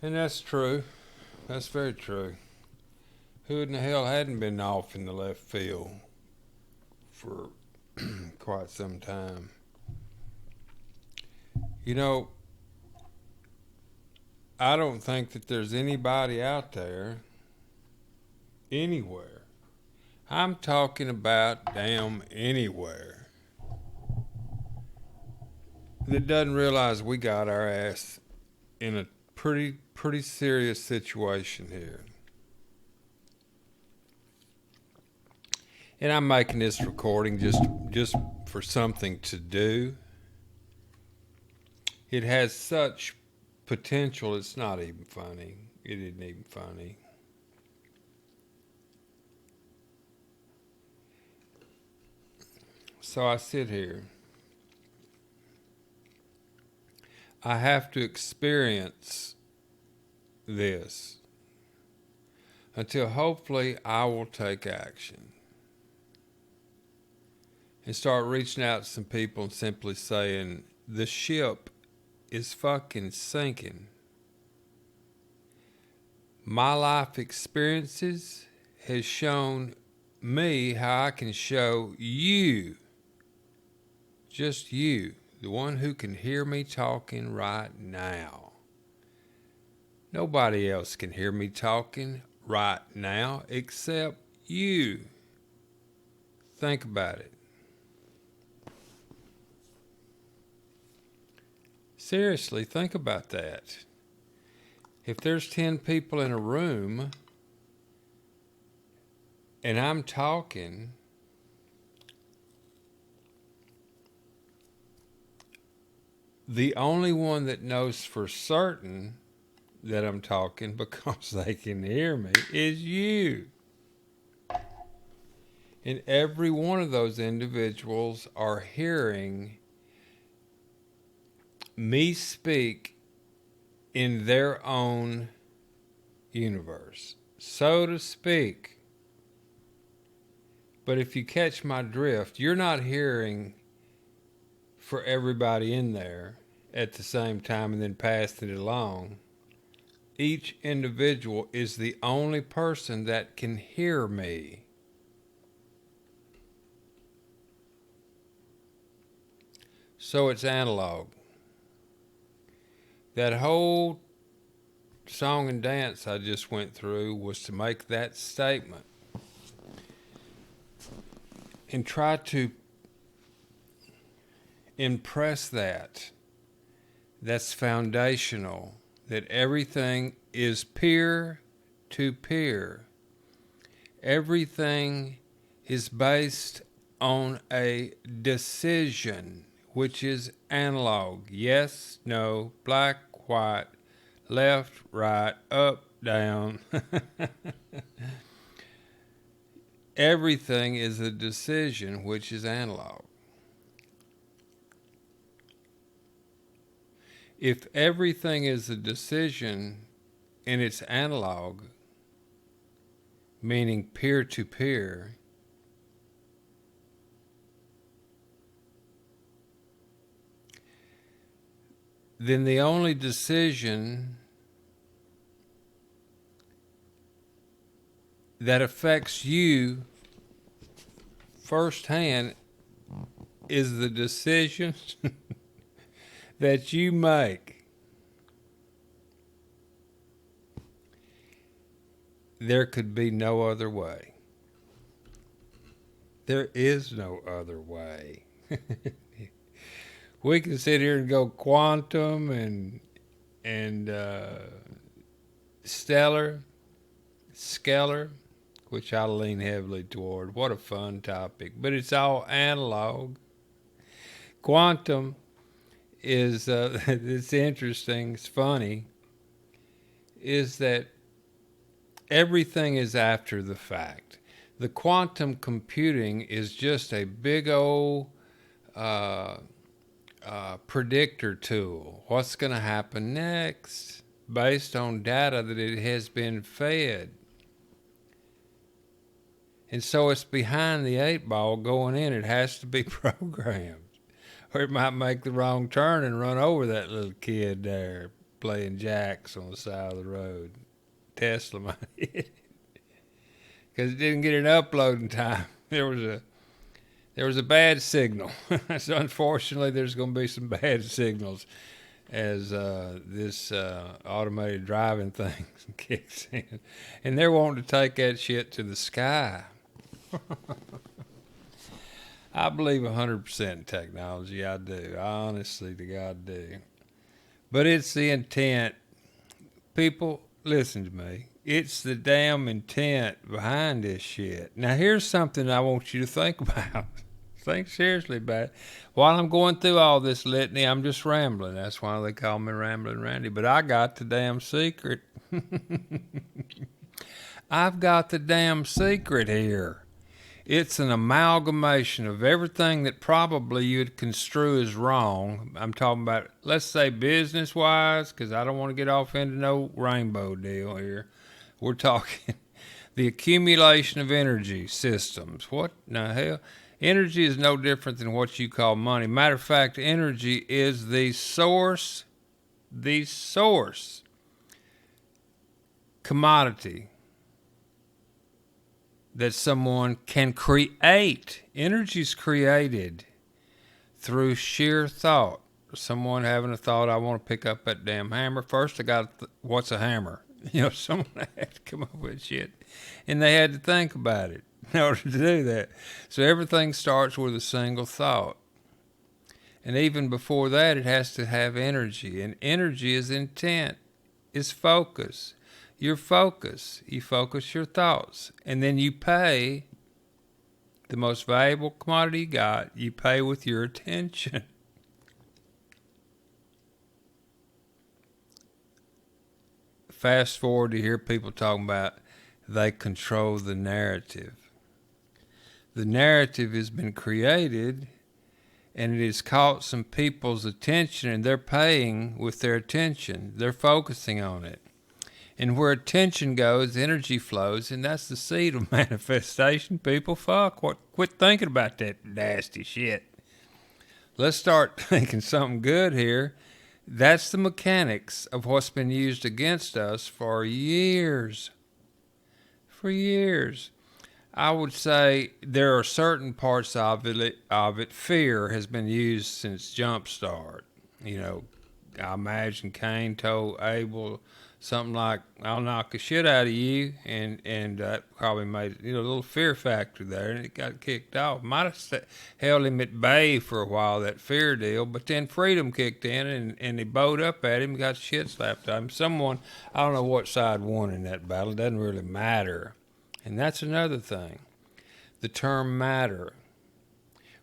And that's true. That's very true. Who in the hell hadn't been off in the left field for quite some time? You know, I don't think that there's anybody out there, anywhere. I'm talking about damn anywhere that doesn't realize we got our ass in a pretty serious situation here. And I'm making this recording just for something to do. It has such potential, it's not even funny. It isn't even funny. So I sit here. I have to experience this until hopefully I will take action and start reaching out to some people and simply saying, the ship is fucking sinking. My life experiences has shown me how I can show you, just you, the one who can hear me talking right now. Nobody else can hear me talking right now except you. Think about it. Seriously, think about that. If there's 10 people in a room and I'm talking, the only one that knows for certain that I'm talking because they can hear me is you. And every one of those individuals are hearing me speak in their own universe, so to speak. But if you catch my drift, you're not hearing for everybody in there at the same time and then passing it along. Each individual is the only person that can hear me. So it's analog. That whole song and dance I just went through was to make that statement and try to impress that. That's foundational, that everything is peer to peer. Everything is based on a decision, which is analog. Yes, no, black, white, left, right, up, down. Everything is a decision, which is analog. If everything is a decision and it's analog, meaning peer to peer, then the only decision that affects you firsthand is the decisions that you make. There could be no other way. There is no other way. We can sit here and go quantum and stellar, scalar, which I lean heavily toward. What a fun topic. But it's all analog. Quantum is, it's interesting, it's funny, is that everything is after the fact. The quantum computing is just a big old predictor tool. What's going to happen next based on data that it has been fed. And so it's behind the 8 ball going in. It has to be programmed. Or it might make the wrong turn and run over that little kid there. playing jacks on the side of the road. Tesla might hit it because it didn't get an uploading time. There was a bad signal. So unfortunately, there's going to be some bad signals as this automated driving thing kicks in, and they're wanting to take that shit to the sky. I believe 100% in technology. I do. I honestly to God do. But it's the intent. People, listen to me. It's the damn intent behind this shit. Now, here's something I want you to think about. Think seriously about it. While I'm going through all this litany, I'm just rambling. That's why they call me Rambling Randy. But I got the damn secret. I've got the damn secret here. It's an amalgamation of everything that probably you'd construe as wrong. I'm talking about, let's say, business-wise, because I don't want to get off into no rainbow deal here. We're talking the accumulation of energy systems. What in the hell? Energy is no different than what you call money. Matter of fact, energy is the source commodity that someone can create. Energy is created through sheer thought. Someone having a thought, I want to pick up that damn hammer. First, I got, what's a hammer? Someone had to come up with shit. And they had to think about it in order to do that. So everything starts with a single thought. And even before that, it has to have energy. And energy is intent, is focus. Your focus. You focus your thoughts. And then you pay the most valuable commodity you got. You pay with your attention. Fast forward to hear people talking about they control the narrative. The narrative has been created and it has caught some people's attention, and they're paying with their attention. They're focusing on it. And where attention goes, energy flows, and that's the seed of manifestation. People, quit thinking about that nasty shit. Let's start thinking something good here. That's the mechanics of what's been used against us for years. For years. I would say there are certain parts of it. Fear has been used since Jumpstart. I imagine Cain told Abel something like, I'll knock the shit out of you, and that probably made a little fear factor there, and it got kicked off. Might have held him at bay for a while, that fear deal, but then freedom kicked in, and they bowed up at him and got shit slapped out of him. I don't know what side won in that battle. It doesn't really matter. And that's another thing. The term matter.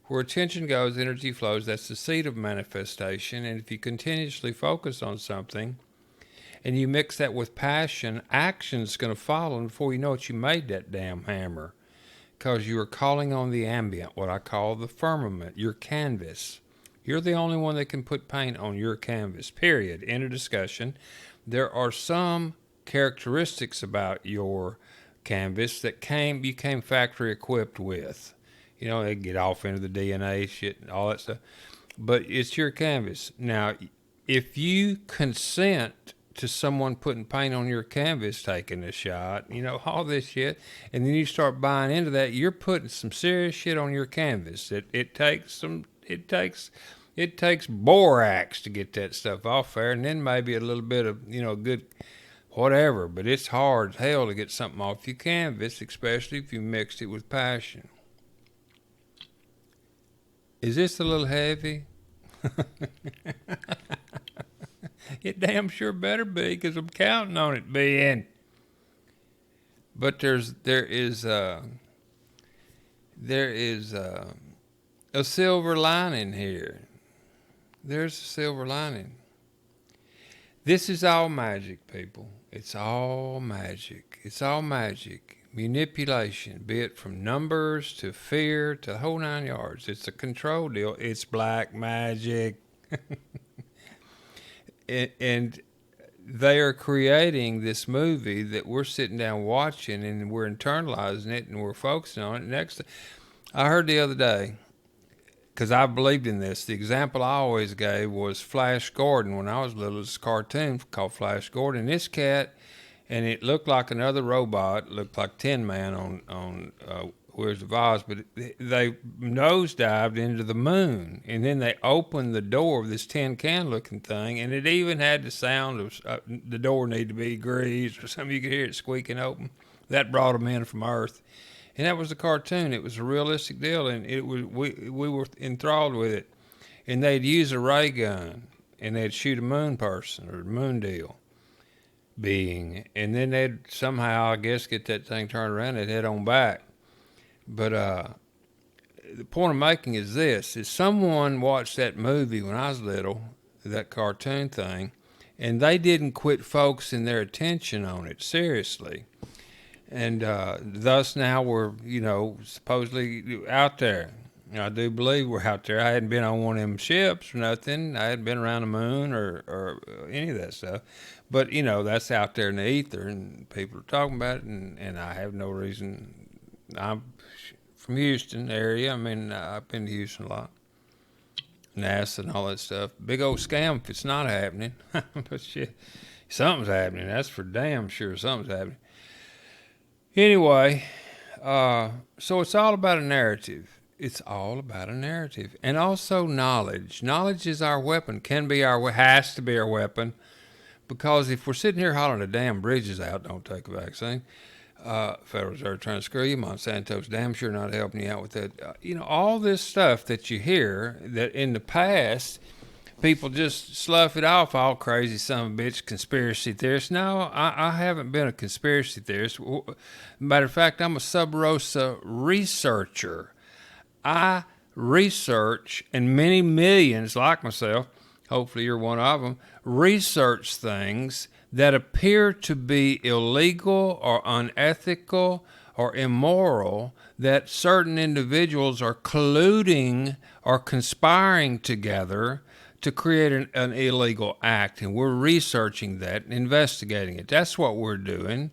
Where attention goes, energy flows. That's the seed of manifestation. And if you continuously focus on something and you mix that with passion, action's going to follow. And before you know it, you made that damn hammer. Because you are calling on the ambient, what I call the firmament, your canvas. You're the only one that can put paint on your canvas, period. End of discussion. There are some characteristics about your canvas that you came factory equipped with. They get off into the DNA shit and all that stuff. But it's your canvas. Now, if you consent to someone putting paint on your canvas, taking a shot, all this shit, and then you start buying into that, you're putting some serious shit on your canvas. It takes borax to get that stuff off there, and then maybe a little bit of, good whatever, but it's hard as hell to get something off your canvas, especially if you mixed it with passion. Is this a little heavy? It damn sure better be, because I'm counting on it being. But there is a silver lining here. There's a silver lining. This is all magic, people. It's all magic. It's all magic. Manipulation, be it from numbers to fear to the whole 9 yards. It's a control deal. It's black magic. And they are creating this movie that we're sitting down watching, and we're internalizing it, and we're focusing on it. I heard the other day, because I believed in this. The example I always gave was Flash Gordon. When I was little, it's a cartoon called Flash Gordon. This cat, and it looked like another robot, looked like Tin Man on Where's the Oz, but they nosedived into the moon, and then they opened the door of this tin can looking thing, and it even had the sound of the door needed to be greased or something. You could hear it squeaking open. That brought them in from Earth. And that was a cartoon. It was a realistic deal, and it was we were enthralled with it. And they'd use a ray gun, and they'd shoot a moon person or a moon deal being, and then they'd somehow, I guess, get that thing turned around and head on back. But the point I'm making is this: is someone watched that movie when I was little, that cartoon thing, and they didn't quit focusing their attention on it seriously. And thus now we're, supposedly out there. I do believe we're out there. I hadn't been on one of them ships or nothing. I hadn't been around the moon or any of that stuff. But, that's out there in the ether, and people are talking about it, and I have no reason. I'm from Houston area. I mean, I've been to Houston a lot. NASA and all that stuff. Big old scam if it's not happening. But shit, something's happening. That's for damn sure something's happening. Anyway, so it's all about a narrative. It's all about a narrative. And also knowledge. Knowledge is our weapon, has to be our weapon. Because if we're sitting here hollering the damn bridges out, don't take a vaccine, Federal Reserve trying to screw you, Monsanto's damn sure not helping you out with that. All this stuff that you hear that in the past, people just slough it off, all crazy son of a bitch conspiracy theorist. No, I haven't been a conspiracy theorist. Matter of fact, I'm a sub rosa researcher. I research, and many millions like myself, hopefully you're one of them, research things that appear to be illegal or unethical or immoral, that certain individuals are colluding or conspiring together to create an illegal act, and we're researching that and investigating it. That's what we're doing.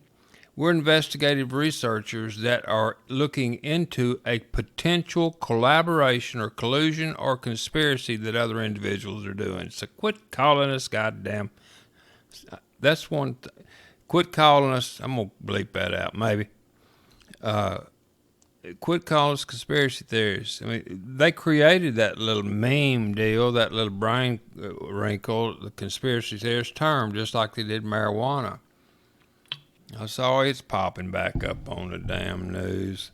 We're investigative researchers that are looking into a potential collaboration or collusion or conspiracy that other individuals are doing. So quit calling us goddamn. That's one. Quit calling us. I'm gonna bleep that out. Maybe. Quit calling us conspiracy theorists. I mean, they created that little meme deal, that little brain wrinkle, the conspiracy theorist term, just like they did marijuana. I saw it's popping back up on the damn news.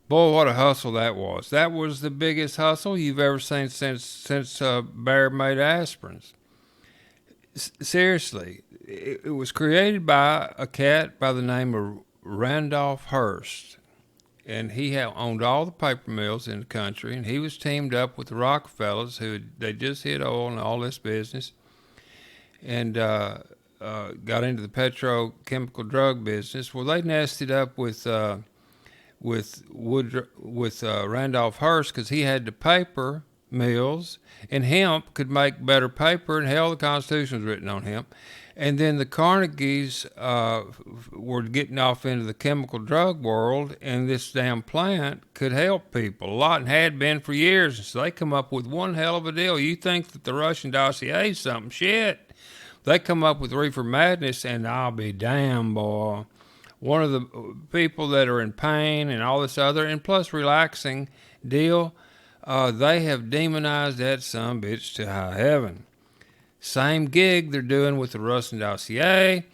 Boy, what a hustle that was. That was the biggest hustle you've ever seen since Bayer made aspirins. Seriously, it was created by a cat by the name of Randolph Hearst. And he owned all the paper mills in the country, and he was teamed up with the Rockefellers, they just hit oil and all this business, and got into the petrochemical drug business. Well, they nested up with Randolph Hearst because he had the paper mills, and hemp could make better paper, and hell, the Constitution was written on hemp. And then the Carnegies were getting off into the chemical drug world, and this damn plant could help people a lot and had been for years. And so they come up with one hell of a deal. You think that the Russian dossier is something? Shit. They come up with reefer madness, and I'll be damned, boy. One of the people that are in pain and all this other, and plus relaxing deal, they have demonized that son bitch to high heaven. Same gig they're doing with the Russian dossier,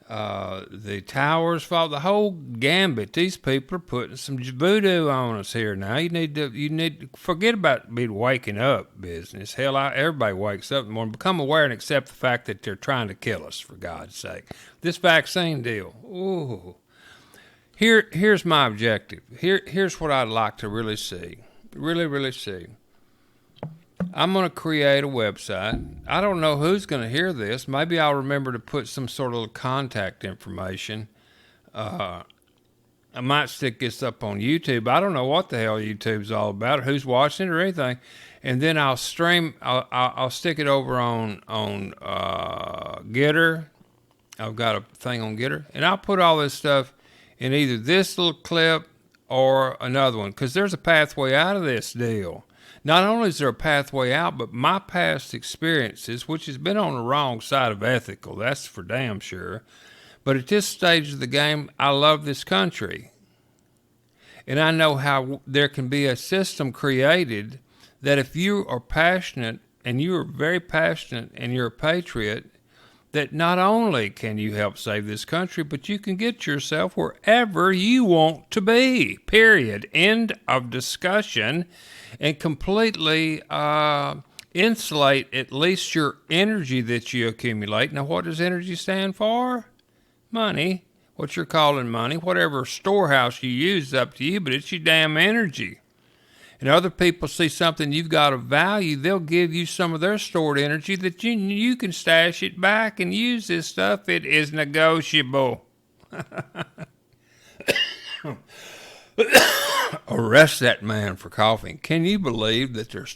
the towers fall, the whole gambit. These people are putting some voodoo on us here now. You need to forget about being waking up business. Hell, everybody wakes up in the morning. Become aware and accept the fact that they're trying to kill us, for God's sake. This vaccine deal, ooh. Here's my objective. Here's what I'd like to really see. Really see. I'm going to create a website. I don't know who's going to hear this. Maybe I'll remember to put some sort of contact information. I might stick this up on YouTube. I don't know what the hell YouTube's all about or who's watching it or anything. And then I'll stream. I'll stick it over on Getter. I've got a thing on Getter, and I'll put all this stuff in either this little clip or another one, because there's a pathway out of this deal. Not only is there a pathway out, but my past experiences, which has been on the wrong side of ethical, that's for damn sure. But at this stage of the game, I love this country. And I know how there can be a system created that if you are passionate, and you are very passionate, and you're a patriot, that not only can you help save this country, but you can get yourself wherever you want to be. Period. End of discussion. And completely insulate at least your energy that you accumulate. Now, what does energy stand for? Money. What you're calling money. Whatever storehouse you use is up to you, but it's your damn energy. And other people see something you've got of value, they'll give you some of their stored energy that you can stash it back and use this stuff. It is negotiable. Arrest that man for coughing. Can you believe that they're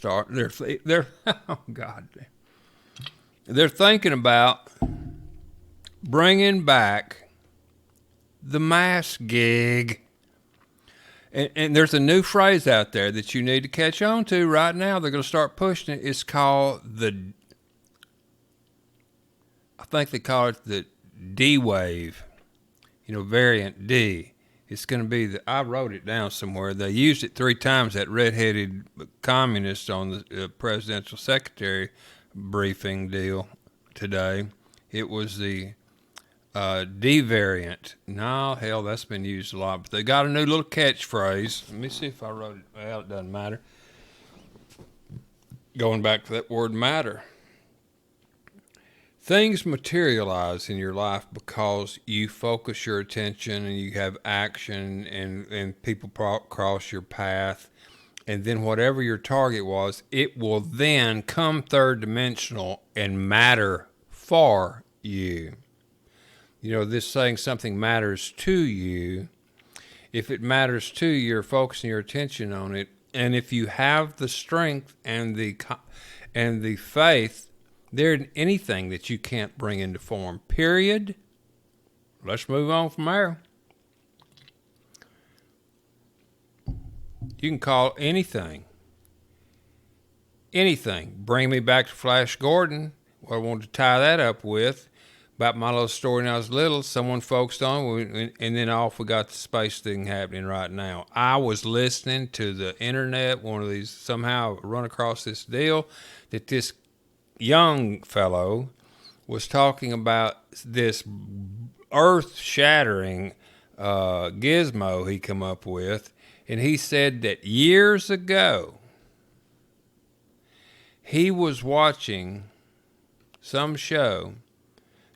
oh God, they're thinking about bringing back the mass gig. And there's a new phrase out there that you need to catch on to right now. They're going to start pushing it. It's called I think they call it the D wave, variant D. It's going to be I wrote it down somewhere. They used it 3 times, that redheaded communist on the presidential secretary briefing deal today. It was the D variant. No, hell, that's been used a lot. But they got a new little catchphrase. Let me see if I wrote it. Well, it doesn't matter. Going back to that word matter. Things materialize in your life because you focus your attention and you have action and people cross your path. And then whatever your target was, it will then come third dimensional and matter for you. This saying something matters to you. If it matters to you, you're focusing your attention on it. And if you have the strength and the faith, there isn't anything that you can't bring into form. Period. Let's move on from there. You can call anything. Bring me back to Flash Gordon. What I wanted to tie that up with. About my little story when I was little, someone focused on, and then off we got the space thing happening right now. I was listening to the internet, one of these, somehow run across this deal that this young fellow was talking about this earth-shattering gizmo he come up with, and he said that years ago he was watching some show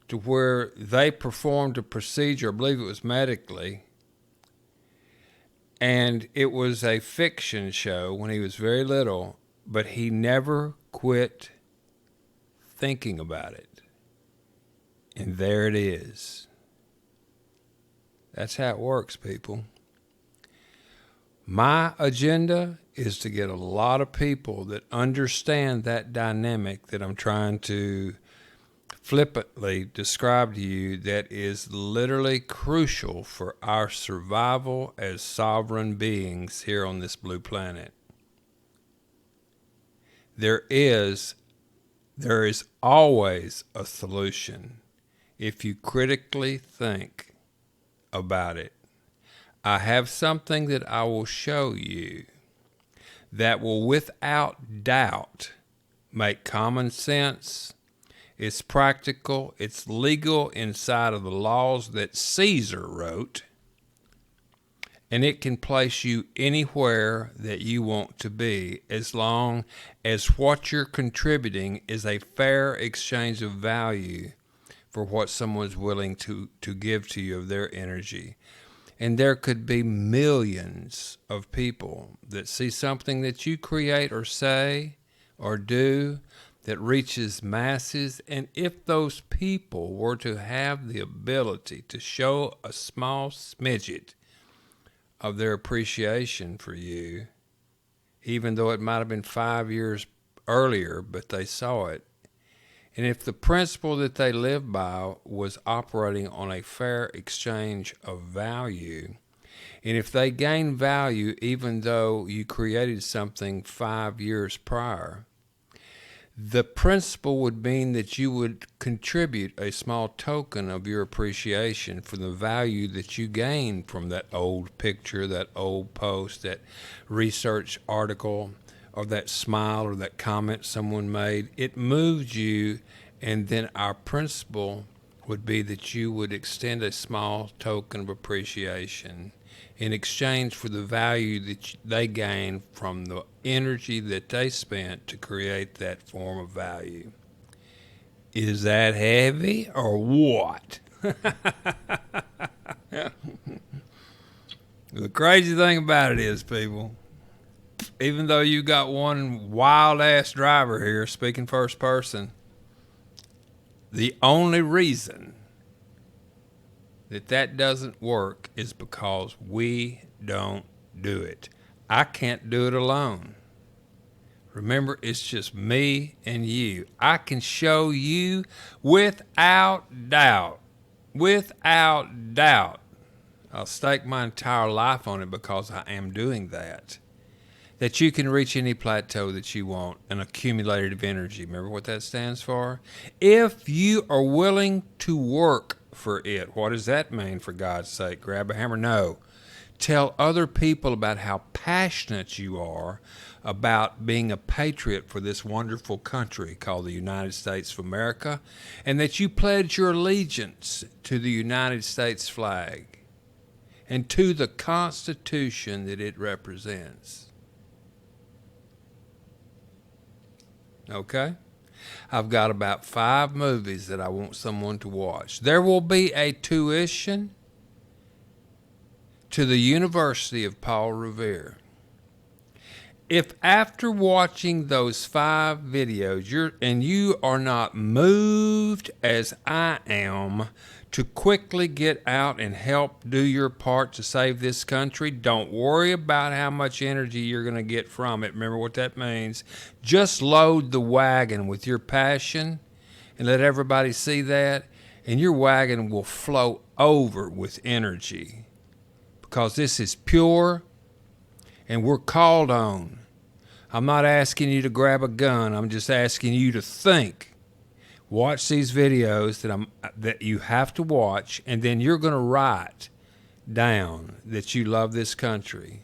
to where they performed a procedure, I believe it was medically, and it was a fiction show when he was very little, but he never quit thinking about it. And there it is. That's how it works, people. My agenda is to get a lot of people that understand that dynamic that I'm trying to flippantly describe to you, that is literally crucial for our survival as sovereign beings here on this blue planet. There is always a solution if you critically think about it. I have something that I will show you that will without doubt make common sense. It's practical. It's legal inside of the laws that Caesar wrote. And it can place you anywhere that you want to be, as long as what you're contributing is a fair exchange of value for what someone's willing to give to you of their energy. And there could be millions of people that see something that you create or say or do that reaches masses, and if those people were to have the ability to show a small smidget of their appreciation for you, even though it might have been 5 years earlier, but they saw it, and if the principle that they lived by was operating on a fair exchange of value, And if they gain value, even though you created something 5 years prior, the principle would mean that you would contribute a small token of your appreciation for the value that you gained from that old picture, that old post, that research article, or that smile or that comment someone made. It moves you, and then our principle would be that you would extend a small token of appreciation in exchange for the value that they gain from the energy that they spent to create that form of value. Is that heavy or what? The crazy thing about it is, people, even though you got one wild ass driver here speaking first person, the only reason that doesn't work is because we don't do it. I can't do it alone. Remember, it's just me and you. I can show you without doubt, I'll stake my entire life on it because I am doing that you can reach any plateau that you want, an accumulative energy. Remember what that stands for? If you are willing to work for it. What does that mean, for God's sake? Grab a hammer? No. Tell other people about how passionate you are about being a patriot for this wonderful country called the United States of America, and that you pledge your allegiance to the United States flag and to the Constitution that it represents. Okay? I've got about 5 movies that I want someone to watch. There will be a tuition to the University of Paul Revere. If after watching those 5 videos you are not moved as I am to quickly get out and help do your part to save this country, don't worry about how much energy you're going to get from it. Remember what that means. Just load the wagon with your passion and let everybody see that, and your wagon will flow over with energy, because this is pure and we're called on. I'm not asking you to grab a gun. I'm just asking you to think. Watch these videos that you have to watch, and then you're going to write down that you love this country.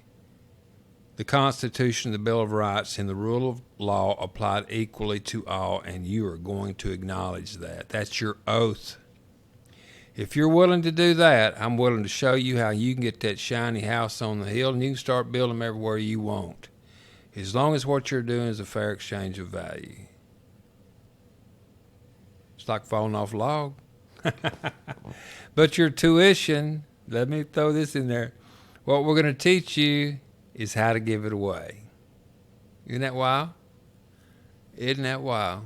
The Constitution, the Bill of Rights, and the rule of law applied equally to all, and you are going to acknowledge that. That's your oath. If you're willing to do that, I'm willing to show you how you can get that shiny house on the hill, and you can start building them everywhere you want, as long as what you're doing is a fair exchange of value. It's like falling off a log. But your tuition, let me throw this in there. What we're going to teach you is how to give it away. Isn't that wild? Isn't that wild?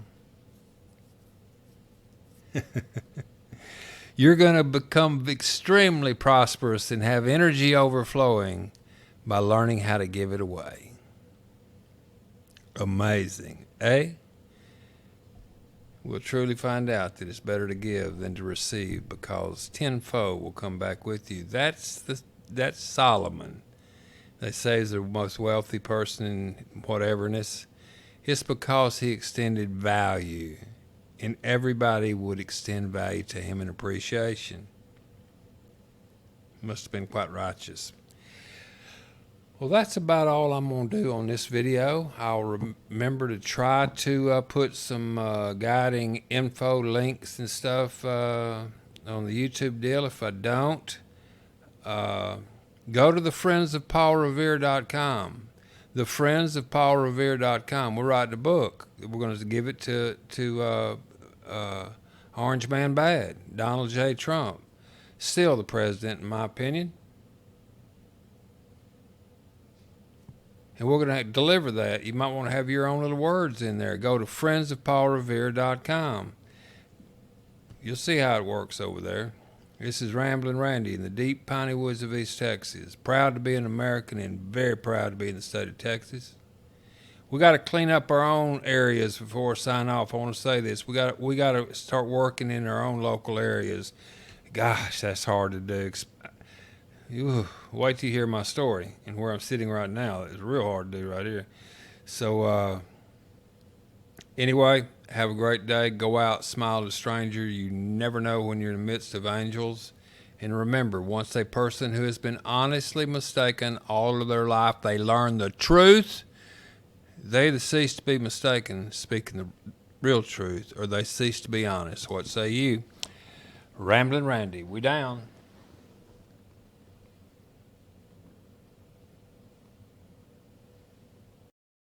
You're going to become extremely prosperous and have energy overflowing by learning how to give it away. Amazing, eh? We'll truly find out that it's better to give than to receive, because tenfold will come back with you. That's Solomon. They say he's the most wealthy person in whateverness. It's because he extended value, and everybody would extend value to him in appreciation. Must have been quite righteous. Well, that's about all I'm going to do on this video. I'll remember to try to put some guiding info links and stuff on the YouTube deal. If I don't, go to thefriendsofpaulrevere.com. Thefriendsofpaulrevere.com. We're writing a book. We're going to give it to Orange Man Bad, Donald J. Trump. Still the president, in my opinion. And we're going to deliver that. You might want to have your own little words in there. Go to friendsofpaulrevere.com. You'll see how it works over there. This is Ramblin' Randy in the deep piney woods of East Texas. Proud to be an American and very proud to be in the state of Texas. We got to clean up our own areas before I sign off. I want to say this. We got to start working in our own local areas. Gosh, that's hard to do. Wait till you hear my story and where I'm sitting right now. It's real hard to do right here. So, anyway, have a great day. Go out, smile at a stranger. You never know when you're in the midst of angels. And remember, once a person who has been honestly mistaken all of their life, they learn the truth, they either cease to be mistaken, speaking the real truth, or they cease to be honest. What say you? Ramblin' Randy, we down.